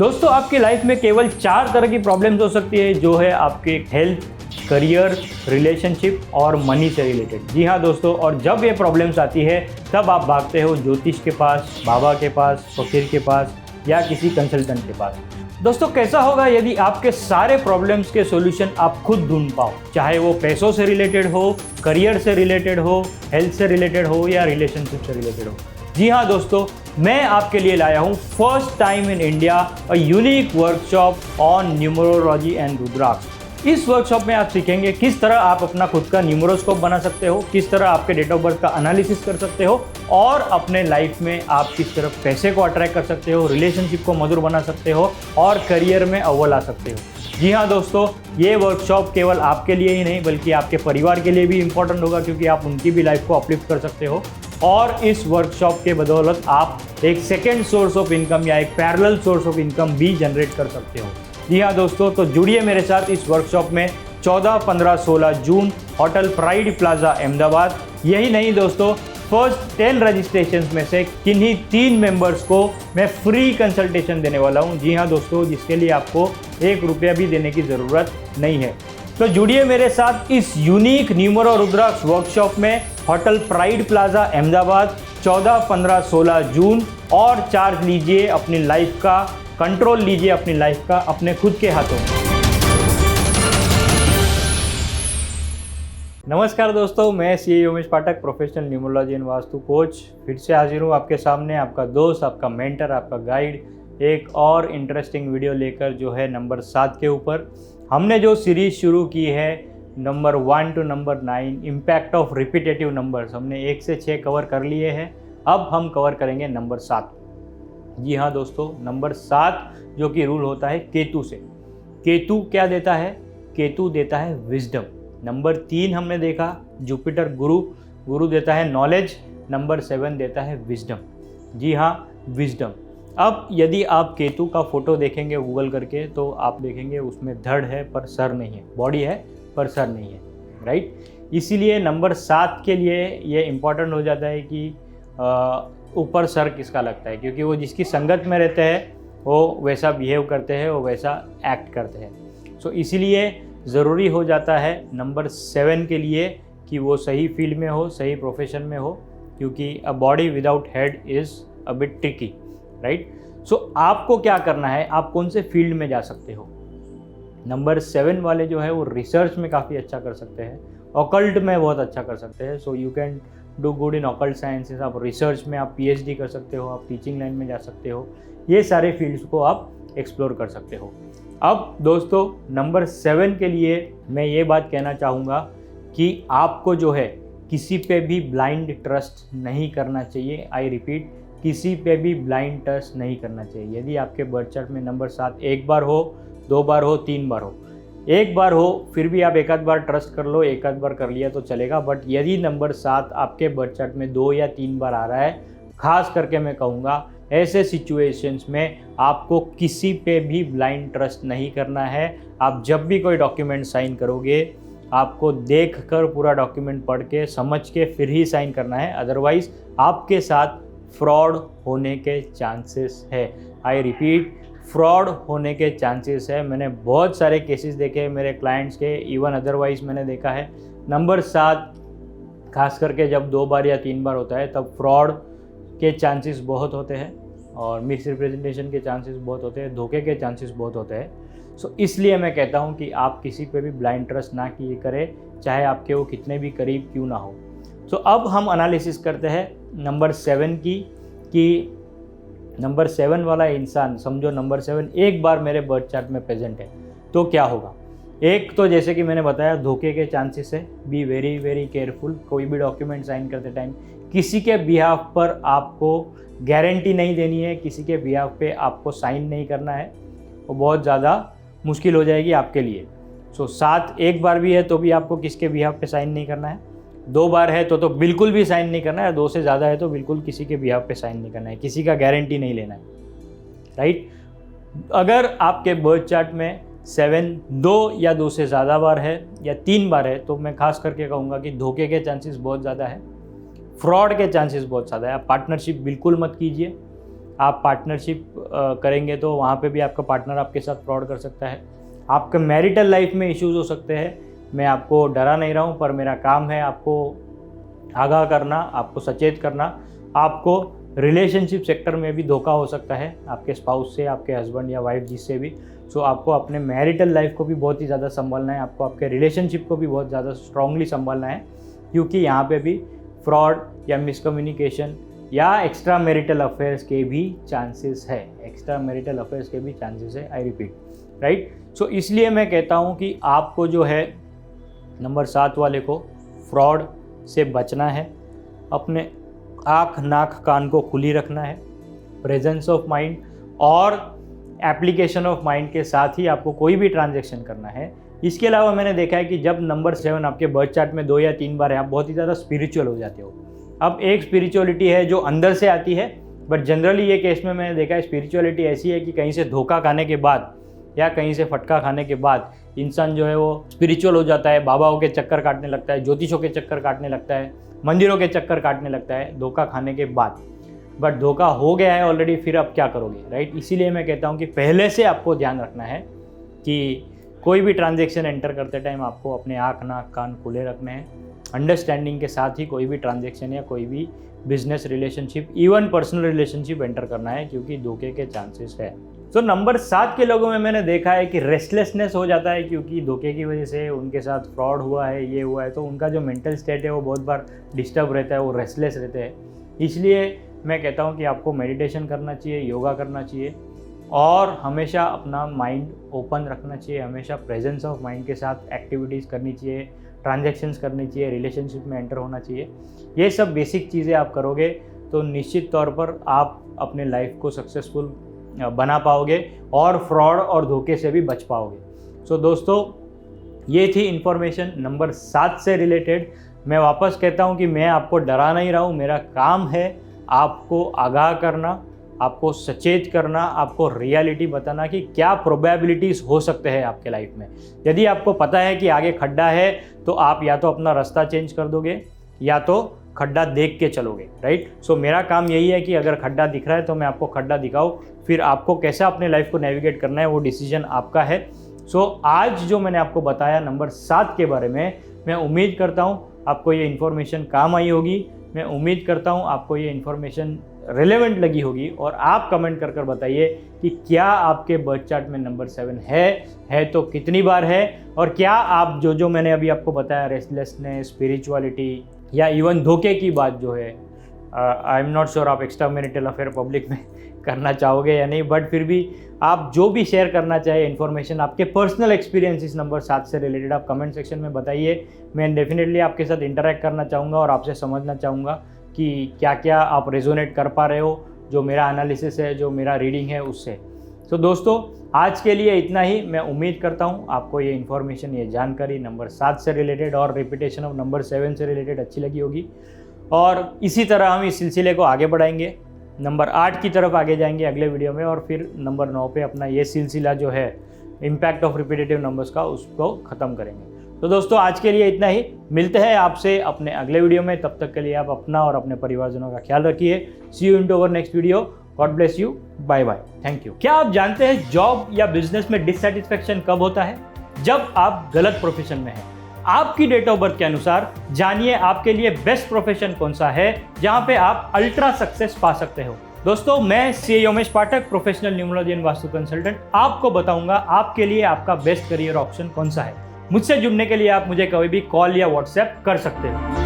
दोस्तों आपकी लाइफ में केवल 4 तरह की प्रॉब्लम्स हो सकती है, जो है आपके हेल्थ, करियर, रिलेशनशिप और मनी से रिलेटेड। जी हाँ दोस्तों, और जब ये प्रॉब्लम्स आती है तब आप भागते हो ज्योतिष के पास, बाबा के पास, फकीर के पास या किसी कंसल्टेंट के पास। दोस्तों कैसा होगा यदि आपके सारे प्रॉब्लम्स के सॉल्यूशन आप खुद ढूंढ पाओ, चाहे वो पैसों से रिलेटेड हो, करियर से रिलेटेड हो, हेल्थ से रिलेटेड हो या रिलेशनशिप से रिलेटेड हो। जी हाँ दोस्तों, मैं आपके लिए लाया हूँ first time in India a unique workshop on numerology and rudraksha. इस वर्कशॉप में आप सीखेंगे किस तरह आप अपना खुद का न्यूमरोस्कोप बना सकते हो, किस तरह आपके डेट ऑफ बर्थ का एनालिसिस कर सकते हो और अपने लाइफ में आप किस तरह पैसे को अट्रैक्ट कर सकते हो, रिलेशनशिप को मधुर बना सकते हो और करियर में अव्वल आ सकते हो। जी हाँ दोस्तों, ये वर्कशॉप केवल आपके लिए ही नहीं बल्कि आपके परिवार के लिए भी इम्पोर्टेंट होगा, क्योंकि आप उनकी भी लाइफ को अपलिफ्ट कर सकते हो और इस वर्कशॉप के बदौलत आप एक सेकेंड सोर्स ऑफ इनकम या एक पैरेलल सोर्स ऑफ इनकम भी जनरेट कर सकते हो। जी हाँ दोस्तों, तो जुड़िए मेरे साथ इस वर्कशॉप में 14, 15, 16 जून होटल प्राइड प्लाजा अहमदाबाद। यही नहीं दोस्तों, फर्स्ट 10 रजिस्ट्रेशंस में से किन्हीं 3 मेंबर्स को मैं फ्री कंसल्टेशन देने वाला हूँ। जी हाँ दोस्तों, जिसके लिए आपको 1 रुपया भी देने की ज़रूरत नहीं है। तो जुड़िए मेरे साथ इस यूनिक न्यूमरो रुद्राक्ष वर्कशॉप में होटल प्राइड प्लाजा अहमदाबाद 14, 15, 16 जून और चार्ज लीजिए अपनी लाइफ का, कंट्रोल लीजिए अपनी लाइफ का अपने खुद के हाथों में। नमस्कार दोस्तों, मैं CA Umesh Pathak, professional numerology and vastu coach, फिर से हाजिर हूँ आपके सामने, आपका दोस्त, आपका मेंटर, आपका गाइड, एक और इंटरेस्टिंग वीडियो लेकर, जो है नंबर 7 के ऊपर। हमने जो सीरीज शुरू की है number 1 to number 9, impact of repetitive numbers, हमने 1 से 6 कवर कर लिए हैं। अब हम कवर करेंगे नंबर 7। जी हाँ दोस्तों, नंबर 7 जो कि रूल होता है केतु से। केतु क्या देता है? केतु देता है विजडम। नंबर 3 हमने देखा जुपिटर गुरु, गुरु देता है नॉलेज। नंबर 7 देता है विजडम। जी हाँ, विजडम। अब यदि आप केतु का फोटो देखेंगे गूगल करके तो आप देखेंगे उसमें धड़ है पर सर नहीं है, बॉडी है पर सर नहीं है, राइट। इसीलिए नंबर 7 के लिए ये इम्पॉर्टेंट हो जाता है कि ऊपर सर किसका लगता है, क्योंकि वो जिसकी संगत में रहते हैं वो वैसा बिहेव करते हैं, वो वैसा एक्ट करते हैं। सो इसीलिए ज़रूरी हो जाता है नंबर 7 के लिए कि वो सही फील्ड में हो, सही प्रोफेशन में हो, क्योंकि a body without head is a bit tricky, right. So आपको क्या करना है, आप कौन से फील्ड में जा सकते हो? नंबर 7 वाले जो है वो रिसर्च में काफ़ी अच्छा कर सकते हैं, ऑकल्ट में बहुत अच्छा कर सकते हैं। So you can do good in occult sciences. आप रिसर्च में आप PhD कर सकते हो, आप टीचिंग लाइन में जा सकते हो, ये सारे फील्ड्स को आप एक्सप्लोर कर सकते हो। अब दोस्तों नंबर 7 के लिए मैं ये बात कहना चाहूँगा कि आपको जो है किसी पे भी ब्लाइंड ट्रस्ट नहीं करना चाहिए। आई रिपीट, किसी पे भी ब्लाइंड ट्रस्ट नहीं करना चाहिए। यदि आपके बर्थ चार्ट में नंबर 7 1 बार हो, 2 बार हो, 3 बार हो, 1 बार हो फिर भी आप एक आध बार ट्रस्ट कर लो, एक आध बार कर लिया तो चलेगा। बट यदि नंबर 7 आपके बर्थ चार्ट में 2 या 3 बार आ रहा है, खास करके मैं कहूँगा ऐसे सिचुएशंस में आपको किसी पे भी ब्लाइंड ट्रस्ट नहीं करना है। आप जब भी कोई डॉक्यूमेंट साइन करोगे, आपको देखकर पूरा डॉक्यूमेंट पढ़ के समझ के फिर ही साइन करना है, अदरवाइज आपके साथ फ्रॉड होने के चांसेस है। आई रिपीट, फ्रॉड होने के चांसेस है। मैंने बहुत सारे केसेस देखे मेरे क्लाइंट्स के, इवन अदरवाइज मैंने देखा है नंबर 7 खास करके जब 2 बार या 3 बार होता है तब फ्रॉड के चांसेस बहुत होते हैं और मिस रिप्रेजेंटेशन के चांसेस बहुत होते हैं, धोखे के चांसेस बहुत होते हैं। सो इसलिए मैं कहता हूँ कि आप किसी पे भी ब्लाइंड ट्रस्ट ना किए करें, चाहे आपके वो कितने भी करीब क्यों ना हो। सो अब हम एनालिसिस करते हैं नंबर 7 की, कि नंबर 7 वाला इंसान, समझो नंबर 7 एक बार मेरे बर्थ चार्ट में प्रेजेंट है तो क्या होगा। एक तो जैसे कि मैंने बताया धोखे के चांसेस है। Be very very careful. कोई भी डॉक्यूमेंट साइन करते टाइम किसी के बिहाफ पर आपको गारंटी नहीं देनी है, किसी के बिहाफ पे आपको साइन नहीं करना है, वो बहुत ज़्यादा मुश्किल हो जाएगी आपके लिए। सो 7 1 बार भी है तो भी आपको किसके बिहाफ पे साइन नहीं करना है, 2 बार है तो बिल्कुल भी साइन नहीं करना है, 2 से ज़्यादा है तो बिल्कुल किसी के बिहाफ पे साइन नहीं करना है, किसी का गारंटी नहीं लेना है, राइट। अगर आपके बर्थ चार्ट में 7 2 या 2 से ज़्यादा बार है या 3 बार है तो मैं खास करके कहूँगा कि धोखे के चांसेस बहुत ज़्यादा है, फ्रॉड के चांसेस बहुत ज़्यादा है। आप पार्टनरशिप बिल्कुल मत कीजिए। आप पार्टनरशिप करेंगे तो वहाँ पे भी आपका पार्टनर आपके साथ फ्रॉड कर सकता है। आपके मैरिटल लाइफ में इश्यूज हो सकते हैं। मैं आपको डरा नहीं रहा हूँ, पर मेरा काम है आपको आगाह करना, आपको सचेत करना। आपको रिलेशनशिप सेक्टर में भी धोखा हो सकता है आपके स्पाउस से, आपके हस्बैंड या वाइफ जिससे भी। सो आपको अपने मैरिटल लाइफ को भी बहुत ही ज़्यादा संभालना है, आपको आपके रिलेशनशिप को भी बहुत ज़्यादा स्ट्रांगली संभालना है, क्योंकि यहाँ पे भी फ्रॉड या मिसकम्युनिकेशन या एक्स्ट्रा मैरिटल अफेयर्स के भी चांसेस है, एक्स्ट्रा मैरिटल अफेयर्स के भी चांसेस है, आई रिपीट, राइट। सो इसलिए मैं कहता हूँ कि आपको जो है नंबर 7 वाले को फ्रॉड से बचना है, अपने आँख नाक कान को खुली रखना है, प्रेजेंस ऑफ माइंड और एप्लीकेशन ऑफ माइंड के साथ ही आपको कोई भी ट्रांजैक्शन करना है। इसके अलावा मैंने देखा है कि जब नंबर 7 आपके बर्थ चार्ट में 2 या 3 बार है, आप बहुत ही ज़्यादा स्पिरिचुअल हो जाते हो। अब एक स्पिरिचुअलिटी है जो अंदर से आती है, बट जनरली ये केस में मैंने देखा है स्पिरिचुअलिटी ऐसी है कि कहीं से धोखा खाने के बाद या कहीं से फटका खाने के बाद इंसान जो है वो स्पिरिचुअल हो जाता है, बाबाओं के चक्कर काटने लगता है, ज्योतिषों के चक्कर काटने लगता है, मंदिरों के चक्कर काटने लगता है धोखा खाने के बाद। बट धोखा हो गया है ऑलरेडी, फिर अब क्या करोगे, राइट। इसीलिए मैं कहता हूँ कि पहले से आपको ध्यान रखना है कि कोई भी ट्रांजैक्शन एंटर करते टाइम आपको अपने आँख नाक कान खुले रखने हैं, अंडरस्टैंडिंग के साथ ही कोई भी ट्रांजैक्शन या कोई भी business relationship, even personal relationship enter करना है, क्योंकि धोखे के चांसेस है। तो नंबर 7 के लोगों में मैंने देखा है कि रेस्टलेसनेस हो जाता है, क्योंकि धोखे की वजह से उनके साथ फ्रॉड हुआ है, ये हुआ है, तो उनका जो मेंटल स्टेट है वो बहुत बार डिस्टर्ब रहता है, वो रेस्टलेस रहते हैं। इसलिए मैं कहता हूँ कि आपको मेडिटेशन करना चाहिए, योगा करना चाहिए और हमेशा अपना माइंड ओपन रखना चाहिए, हमेशा प्रेजेंस ऑफ माइंड के साथ एक्टिविटीज़ करनी चाहिए, ट्रांजैक्शंस करनी चाहिए, रिलेशनशिप में एंटर होना चाहिए। ये सब बेसिक चीज़ें आप करोगे तो निश्चित तौर पर आप अपने लाइफ को सक्सेसफुल बना पाओगे और फ्रॉड और धोखे से भी बच पाओगे। सो दोस्तों, ये थी इन्फॉर्मेशन नंबर 7 से रिलेटेड। मैं वापस कहता हूँ कि मैं आपको डरा नहीं रहा हूँ, मेरा काम है आपको आगाह करना, आपको सचेत करना, आपको रियलिटी बताना कि क्या प्रोबेबिलिटीज़ हो सकते हैं आपके लाइफ में। यदि आपको पता है कि आगे खड्डा है तो आप या तो अपना रास्ता चेंज कर दोगे या तो खड्डा देख के चलोगे, राइट। सो मेरा काम यही है कि अगर खड्डा दिख रहा है तो मैं आपको खड्डा दिखाऊँ, फिर आपको कैसे अपने लाइफ को नेविगेट करना है वो डिसीजन आपका है। सो आज जो मैंने आपको बताया नंबर 7 के बारे में, मैं उम्मीद करता हूँ आपको ये इन्फॉर्मेशन काम आई होगी। मैं उम्मीद करता हूँ आपको ये इन्फॉर्मेशन रिलेवेंट लगी होगी और आप कमेंट कर कर बताइए कि क्या आपके बर्थ चार्ट में नंबर 7 है तो कितनी बार है, और क्या आप जो मैंने अभी आपको बताया रेस्टलेसनेस, स्पिरिचुअलिटी या इवन धोखे की बात जो है, आई एम नॉट श्योर आप एक्स्ट्रा मैरिटल अफेयर पब्लिक में करना चाहोगे या नहीं, बट फिर भी आप जो भी शेयर करना चाहे इन्फॉर्मेशन, आपके पर्सनल एक्सपीरियंस नंबर 7 से रिलेटेड आप कमेंट सेक्शन में बताइए। मैं डेफिनेटली आपके साथ इंटरेक्ट करना चाहूँगा और आपसे समझना चाहूँगा कि क्या क्या आप रेजोनेट कर पा रहे हो जो मेरा एनालिसिस है, जो मेरा रीडिंग है उससे। तो दोस्तों, आज के लिए इतना ही। मैं उम्मीद करता हूँ आपको ये इन्फॉर्मेशन, ये जानकारी नंबर 7 से रिलेटेड और रिपीटेशन ऑफ नंबर 7 से रिलेटेड अच्छी लगी होगी, और इसी तरह हम इस सिलसिले को आगे बढ़ाएंगे, नंबर 8 की तरफ आगे जाएंगे अगले वीडियो में, और फिर नंबर 9 पे अपना ये सिलसिला जो है इम्पैक्ट ऑफ रिपीटेटिव नंबर्स का, उसको ख़त्म करेंगे। तो दोस्तों, आज के लिए इतना ही। मिलते हैं आपसे अपने अगले वीडियो में। तब तक के लिए आप अपना और अपने परिवारजनों का ख्याल रखिए। See you in our next video. God bless you. Bye bye. Thank you. क्या आप जानते हैं जॉब या बिजनेस में डिससेटिस्फेक्शन कब होता है? जब आप गलत प्रोफेशन में हैं। आपकी डेट ऑफ बर्थ के अनुसार जानिए आपके लिए बेस्ट प्रोफेशन कौन सा है जहां पे आप अल्ट्रा सक्सेस पा सकते हो। दोस्तों, मैं CA Yomesh Pathak, professional numerology and vastu consultant, आपको बताऊंगा आपके लिए आपका बेस्ट करियर ऑप्शन कौन सा है। मुझसे जुड़ने के लिए आप मुझे कभी भी कॉल या व्हाट्सएप कर सकते हो।